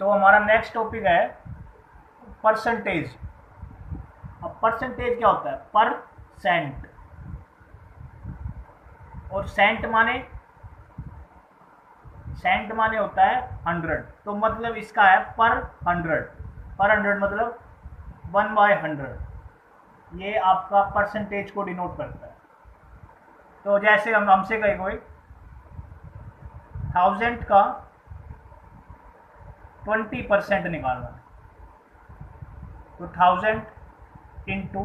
तो हमारा next topic है परसेंटेज। अब परसेंटेज क्या होता है? पर सेंट, और सेंट माने होता है 100। तो मतलब इसका है पर 100। पर 100 मतलब 1/100। ये आपका परसेंटेज को डिनोट करता है। तो जैसे हम हमसे कहे कोई 1000 का 20% निकालना है, तो 1000 इंटू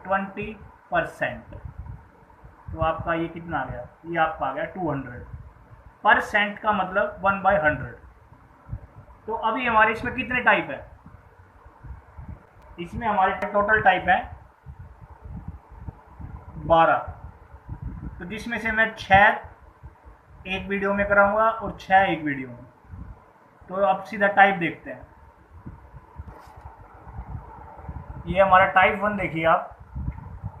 20%, तो आपका ये कितना आ गया? ये आपका आ गया 200। पर सेंट का मतलब 1/100। तो अभी हमारे इसमें कितने टाइप है? इसमें हमारे टोटल टाइप है 12। तो जिसमें से मैं 6 एक वीडियो में कराऊंगा और 6 एक वीडियो में। तो अब सीधा टाइप देखते हैं। ये हमारा टाइप 1 देखिए आप।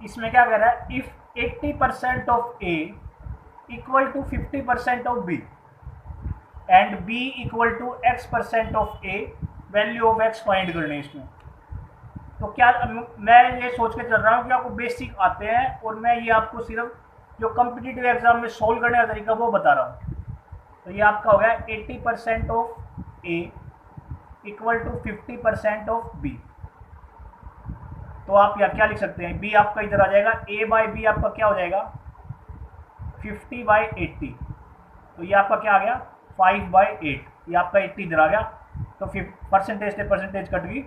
इसमें क्या कह रहा है? If 80% of A equal to 50% of B and B equal to x% of A, value of x find करनी है इसमें। तो क्या मैं ये सोच के चल रहा हूँ कि आपको बेसिक आते हैं और मैं ये आपको सिर्फ जो कम्पिटिटिव एग्जाम में सोल्व करने का तरीका वो बता रहा हूँ। तो ये आपका हो गया 80% of A equal to 50% of B. तो आप यहाँ क्या लिख सकते हैं? बी आपका इधर आ जाएगा, ए बाई बी आपका क्या हो जाएगा? 50/80। तो ये आपका क्या आ गया? 5/8। ये आपका 80 इधर आ गया। तो परसेंटेज से परसेंटेज कट गई,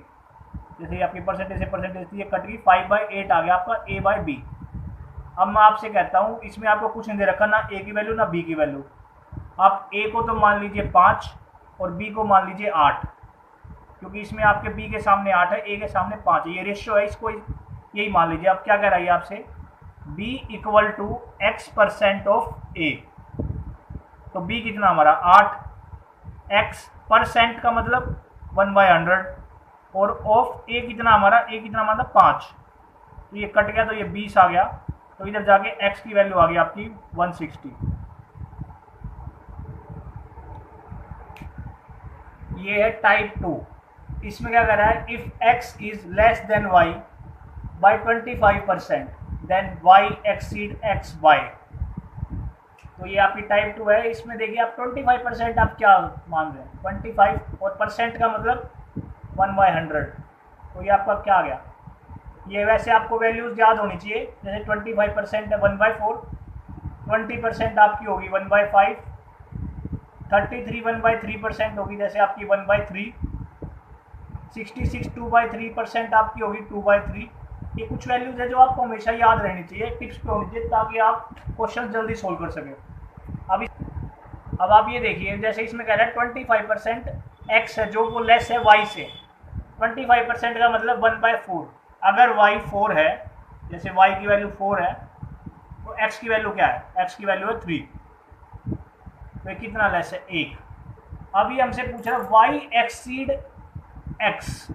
जैसे आपकी परसेंटेज से परसेंटेज थी ये कट गई, 5/8 आ गया आपका ए बाई बी। अब मैं आपसे कहता हूँ इसमें आपको कुछ नहीं दे रखा, ना ए की वैल्यू ना बी की वैल्यू। आप ए को तो मान लीजिए 5 और बी को मान लीजिए 8, क्योंकि इसमें आपके बी के सामने 8 है, ए के सामने 5 है, ये रेशियो है, इसको यही मान लीजिए। अब क्या कह रहा है आपसे? B equal to x% of A. तो बी कितना हमारा 8, x परसेंट का मतलब 1/100, और ऑफ ए कितना हमारा? ए कितना हमारा 5। तो ये कट गया, तो ये 20 आ गया। तो इधर जाके x की वैल्यू आ गई आपकी 160। ये है टाइप 2। इसमें क्या कर रहा है? If x is less than y by 25% then y exceed x by. तो ये आपकी टाइप 2 है। इसमें देखिए आप 25% आप क्या मान रहे हैं? 25, और परसेंट का मतलब 1/100। तो ये आपका क्या आ गया? ये वैसे आपको वैल्यूज याद होनी चाहिए। जैसे 25% है 1/4, 20% आपकी होगी 1/5, 33 1/3% होगी जैसे आपकी 1/3, 66 2/3% आपकी होगी 2/3। ये कुछ वैल्यूज है जो आपको हमेशा याद रहनी चाहिए, टिप्स पे होनी चाहिए, ताकि आप क्वेश्चन जल्दी सोल्व कर सकें। अब आप ये देखिए, जैसे इसमें कह रहा है 25% एक्स है जो वो लेस है वाई से। 25% का मतलब 1/4। अगर वाई 4 है, जैसे वाई की वैल्यू 4 है, तो एक्स की वैल्यू क्या है? एक्स की वैल्यू है 3। तो ये कितना लेस है? 1। अब ये हमसे पूछ रहा है वाई एक्सीड एक्स।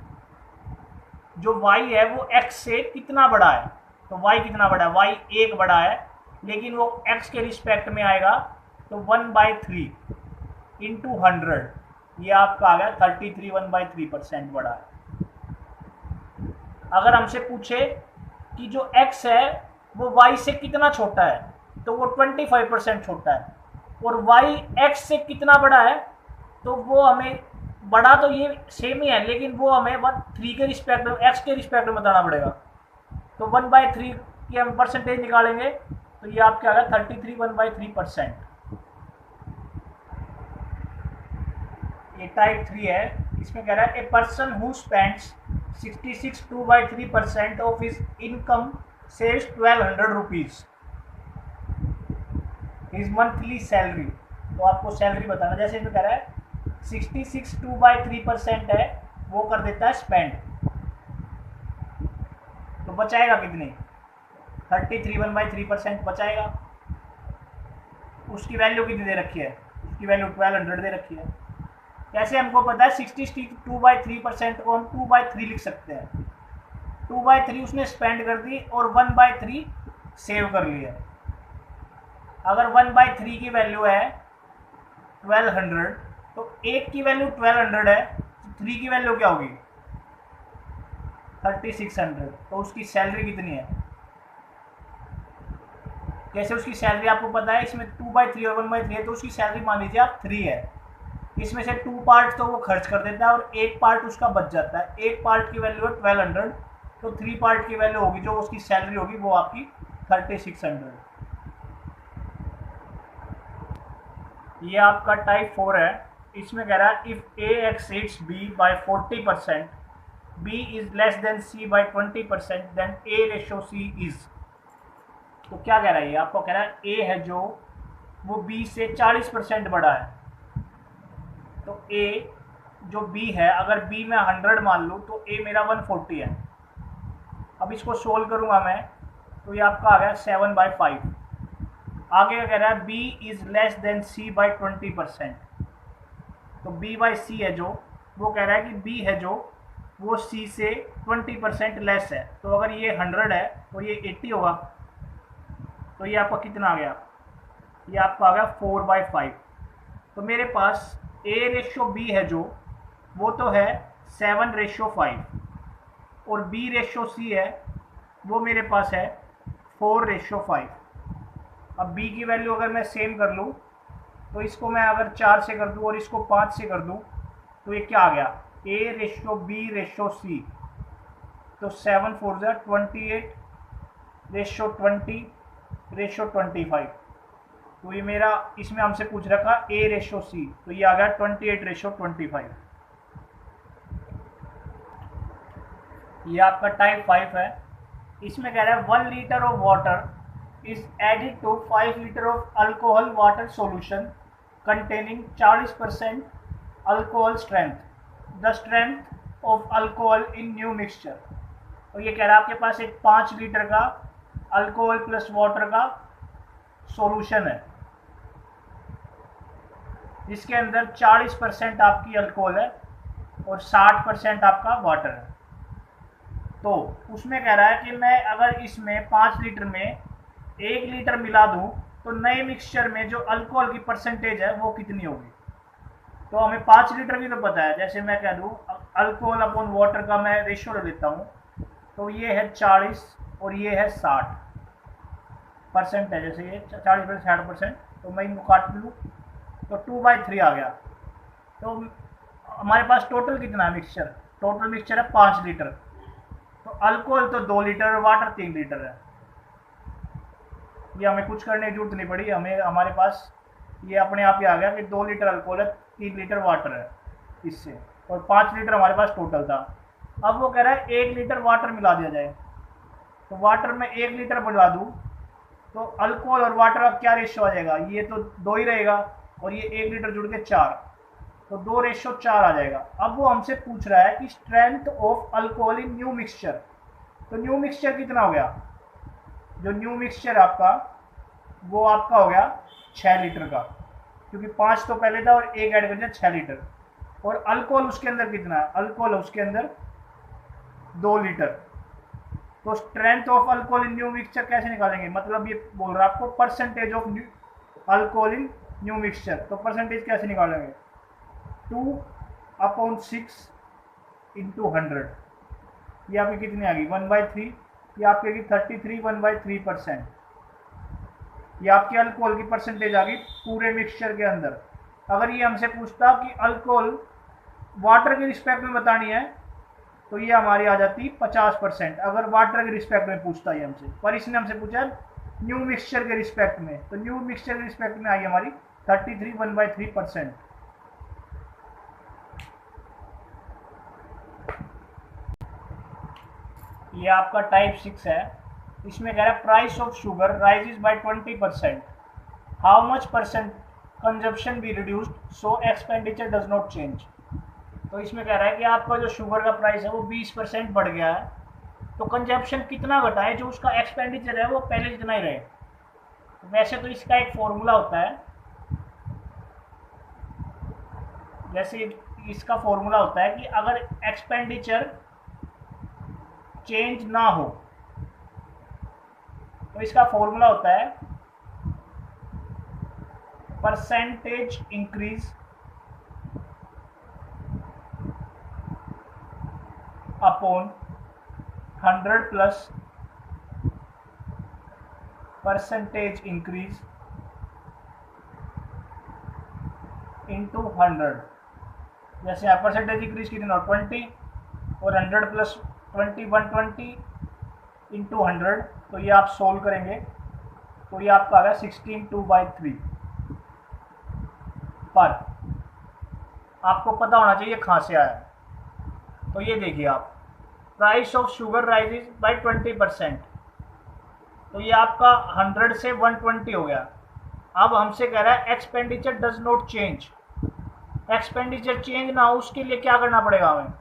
जो y है वो x से कितना बड़ा है? तो y कितना बड़ा है? y 1 बड़ा है, लेकिन वो x के रिस्पेक्ट में आएगा, तो 1/3 इंटू 100, ये आपका आ गया 33, 1/3% बड़ा है। अगर हमसे पूछे कि जो x है वो y से कितना छोटा है, तो वो 25% छोटा है, और y x से कितना बड़ा है, तो वो हमें बड़ा तो ये सेम ही है, लेकिन वो हमें 3 के रिस्पेक्ट में, एक्स के रिस्पेक्ट में बताना पड़ेगा। तो 1/3 की हम परसेंटेज निकालेंगे, तो ये आपके आ गया 33, 1/3%। ये टाइप 3 है। इसमें कह रहा है a person who spends 66 2/3% of his income saves 1200 rupees his monthly salary. तो आपको सैलरी बताना। जैसे इसमें कह रहा है 66 2/3% है, वो कर देता है स्पेंड, तो बचाएगा कितने? 33, 1/3% बचाएगा। उसकी वैल्यू कितनी दे रखी है? उसकी वैल्यू 1200 दे रखी है। कैसे हमको पता है? 66 2/3% को हम 2/3 लिख सकते हैं। 2/3 उसने स्पेंड कर दी और 1/3 सेव कर लिया। अगर 1/3 की वैल्यू है 1200, तो एक की वैल्यू 1200 है, तो 3 की वैल्यू क्या होगी 3600। तो उसकी सैलरी कितनी है? जैसे उसकी सैलरी आपको पता है इसमें 2/3 और 1/3 है, तो उसकी सैलरी मान लीजिए आप 3 है। इसमें से 2 पार्ट तो वो खर्च कर देता है और एक पार्ट उसका बच जाता है। एक पार्ट की वैल्यू है 1200, तो 3 पार्ट की वैल्यू होगी जो उसकी सैलरी होगी वो आपकी 3600। ये आपका टाइप 4 है। इसमें कह रहा है if A exceeds B by 40%, B is less than C by 20%, then A ratio C is. तो क्या कह रहा है ये? आपको कह रहा है ए है जो वो बी से 40% बड़ा है। तो ए जो बी है, अगर बी में 100 मान लूँ तो ए मेरा 140 है। अब इसको सोल्व करूंगा मैं, तो ये आपका आ गया 7/5। आगे क्या कह रहा है? B is less than C by 20%। तो बी बाई सी है जो, वो कह रहा है कि बी है जो वो सी से 20% लेस है। तो अगर ये 100 है तो ये 80 होगा। तो ये आपका कितना आ गया? ये आपका आ गया 4/5। तो मेरे पास ए रेशो बी है जो वो तो है 7/5, और बी रेशो सी है वो मेरे पास है 4/5। अब बी की वैल्यू अगर मैं सेम कर लूँ, तो इसको मैं अगर 4 से कर दूँ और इसको 5 से कर दूँ, तो ये क्या आ गया? ए रेशो बी रेशो सी। तो 7 4 28 रेशो 20 रेशो 25। तो ये मेरा, इसमें हमसे पूछ रखा ए रेशो सी, तो ये आ गया 28/25। ये आपका टाइप 5 है। इसमें कह रहा है 1 litre of water is added to 5 litre of alcohol water solution containing 40% alcohol strength, the strength of alcohol in new mixture. तो ये कह रहा है आपके पास एक 5 लीटर का अल्कोहल प्लस वाटर का सॉल्यूशन है जिसके अंदर 40% आपकी अल्कोहल है और 60% आपका वाटर है। तो उसमें कह रहा है कि मैं अगर इसमें 5 लीटर में 1 लीटर मिला दूं तो नए मिक्सचर में जो अल्कोहल की परसेंटेज है वो कितनी होगी। तो हमें 5 लीटर की तो पता है, जैसे मैं कह दूं अल्कोहल अपॉन वाटर का मैं रेशियो ले लेता हूं, तो ये है 40 और ये है 60% है। जैसे ये 40% 60%, तो मैं इनको काट लूँ तो 2/3 आ गया। तो हमारे पास टोटल कितना है मिक्सचर? टोटल मिक्सचर है 5 लीटर। तो अल्कोहल तो 2 लीटर और वाटर 3 लीटर है। ये हमें कुछ करने की जरूरत नहीं पड़ी, हमें हमारे पास ये अपने आप ही आ गया कि 2 लीटर अल्कोहल है, 3 लीटर वाटर है इससे, और 5 लीटर हमारे पास टोटल था। अब वो कह रहा है 1 लीटर वाटर मिला दिया जाए। तो वाटर में 1 लीटर मिला दूँ तो अल्कोहल और वाटर का क्या रेशियो आ जाएगा? ये तो 2 ही रहेगा और ये 1 लीटर जुड़ के 4, तो 2/4 आ जाएगा। अब वो हमसे पूछ रहा है कि strength of alcohol in new mixture. तो न्यू मिक्सचर कितना हो गया? जो न्यू मिक्सचर आपका वो आपका हो गया 6 लीटर का, क्योंकि 5 तो पहले था और 1 ऐड कर दिया, 6 लीटर। और अल्कोहल उसके अंदर कितना है? अल्कोहल उसके अंदर 2 लीटर। तो strength of alcohol in new mixture कैसे निकालेंगे? मतलब ये बोल रहा है आपको percentage of alcohol in new mixture. तो परसेंटेज कैसे निकालेंगे? 2/6 इंटू 100। ये आपकी कितनी आ गई? 1/3। ये आपकी आएगी 33 1/3%। ये आपकी अल्कोहल की परसेंटेज आ गई पूरे मिक्सचर के अंदर। अगर ये हमसे पूछता कि अल्कोहल वाटर के रिस्पेक्ट में बतानी है तो ये हमारी आ जाती 50%, अगर वाटर के रिस्पेक्ट में पूछता है हमसे। पर इसने हमसे पूछा न्यू मिक्सचर के रिस्पेक्ट में, तो न्यू मिक्सचर के रिस्पेक्ट में आई हमारी 33 1/3%। ये आपका टाइप 6 है। इसमें कह रहा है price of sugar rises by 20%, how much percent consumption be reduced so expenditure does not change. तो इसमें कह रहा है कि आपका जो शुगर का प्राइस है वो 20% बढ़ गया है, तो कंजप्शन कितना घटा है, जो उसका एक्सपेंडिचर है वो पहले जितना ही रहे। तो वैसे तो इसका एक फॉर्मूला होता है, जैसे इसका फॉर्मूला होता है कि अगर एक्सपेंडिचर चेंज ना हो तो इसका फॉर्मूला होता है percentage increase upon 100 plus percentage increase into 100। जैसे यहाँ परसेंटेज इंक्रीज कितनी 20 और 100 प्लस 20 120 इंटू 100, तो ये आप सोल्व करेंगे तो ये आपका आ गया 16/3 पर। आपको पता होना चाहिए कहाँ से आया है। तो ये देखिए आप, price of sugar rises by 20%, तो ये आपका 100 से 120 हो गया। अब हमसे कह रहा है expenditure does not change. Expenditure change ना हो उसके लिए क्या करना पड़ेगा हमें,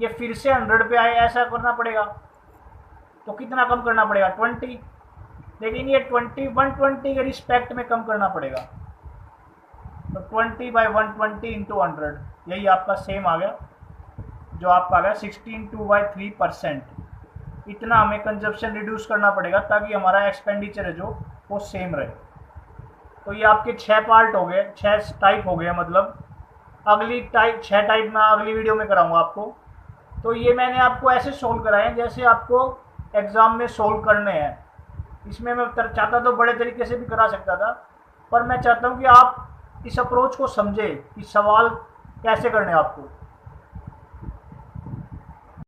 ये फिर से 100 पे आए ऐसा करना पड़ेगा। तो कितना कम करना पड़ेगा 20, लेकिन ये 20 120 के रिस्पेक्ट में कम करना पड़ेगा। तो 20/120 इंटू 100, यही आपका सेम आ गया, जो आपका आ गया 16/3%। इतना हमें कंजप्शन रिड्यूस करना पड़ेगा ताकि हमारा एक्सपेंडिचर है जो वो सेम रहे। तो ये आपके 6 पार्ट हो गए, 6 टाइप हो गए। मतलब अगली टाइप 6 टाइप मैं अगली वीडियो में कराऊंगा आपको। तो ये मैंने आपको ऐसे सोल्व कराए हैं जैसे आपको एग्ज़ाम में सोल्व करने हैं। इसमें मैं चाहता तो बड़े तरीके से भी करा सकता था, पर मैं चाहता हूँ कि आप इस अप्रोच को समझें कि सवाल कैसे करने हैं आपको।